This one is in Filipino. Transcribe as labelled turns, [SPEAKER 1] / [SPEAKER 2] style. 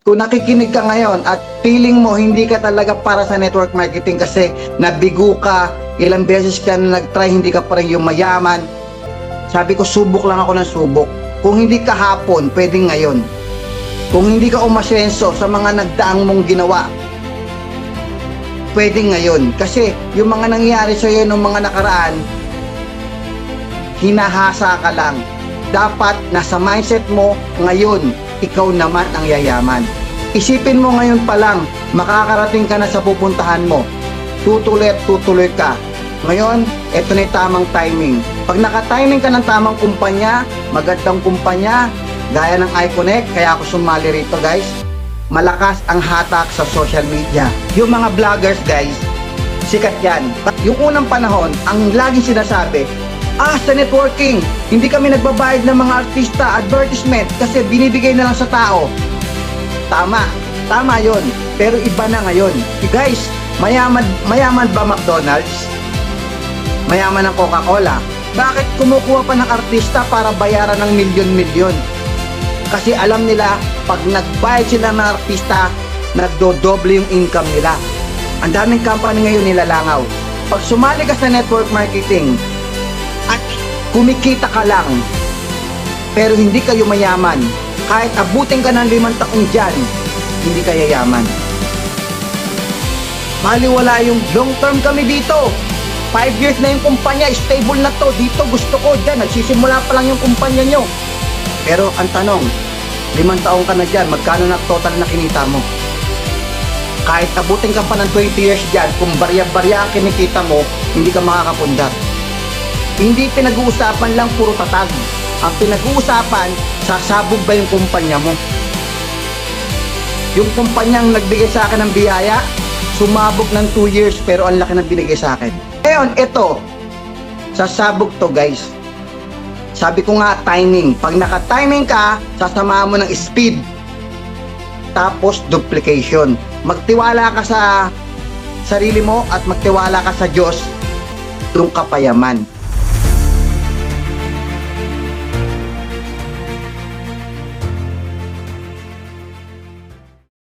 [SPEAKER 1] Kung nakikinig ka ngayon at feeling mo hindi ka talaga para sa network marketing kasi nabigo ka, ilang beses ka na nag-try, hindi ka pa rin yung mayaman, sabi ko, subok lang ako ng subok. Kung hindi kahapon, pwedeng ngayon. Kung hindi ka umasenso sa mga nagdaang mong ginawa, pwedeng ngayon. Kasi yung mga nangyari sa'yo nung mga nakaraan, hinahasa ka lang. Dapat nasa mindset mo ngayon, ikaw naman ang yayaman. Isipin mo ngayon pa lang, makakarating ka na sa pupuntahan mo. Tutuloy at tutuloy ka. Ngayon, ito na yung tamang timing. Pag naka-timing ka ng tamang kumpanya, magandang kumpanya, gaya ng iConnect, kaya ako sumali rito guys, malakas ang hatak sa social media. Yung mga vloggers guys, sikat yan. Yung unang panahon, ang laging sinasabi, sa networking, hindi kami nagbabayad ng mga artista, advertisement, kasi binibigay na lang sa tao. Tama yon. Pero iba na ngayon. Guys, mayaman ba McDonald's? Mayaman ng Coca-Cola? Bakit kumukuha pa ng artista para bayaran ng milyon-milyon? Kasi alam nila, pag nagbayad sila ng artista, nagdodoble yung income nila. Ang daming company ngayon nilalangaw. Pag sumali ka sa network marketing, at kumikita ka lang, pero hindi kayo mayaman, kahit abutin ka ng 5 taong dyan, hindi ka yayaman. Maliwala yung long term kami dito. 5 years na yung kumpanya, stable na to, dito gusto ko dyan, nagsisimula pa lang yung kumpanya nyo. Pero ang tanong, 5 taong ka na dyan, magkano na total na kinita mo? Kahit abutin ka pa ng 20 years dyan, kung barya-barya ang kinikita mo, hindi ka makakapundar. Hindi pinag-uusapan lang puro tatag. Ang pinag-uusapan, sasabog ba yung kumpanya mo? Yung kumpanyang nagbigay sa akin ng biyaya, sumabog ng 2 years pero ang laki ng binigay sa akin. Ngayon, ito, sasabog to guys. Sabi ko nga, timing. Pag naka-timing ka, sasamahan mo ng speed. Tapos, duplication. Magtiwala ka sa sarili mo at magtiwala ka sa Diyos, doon ka payaman.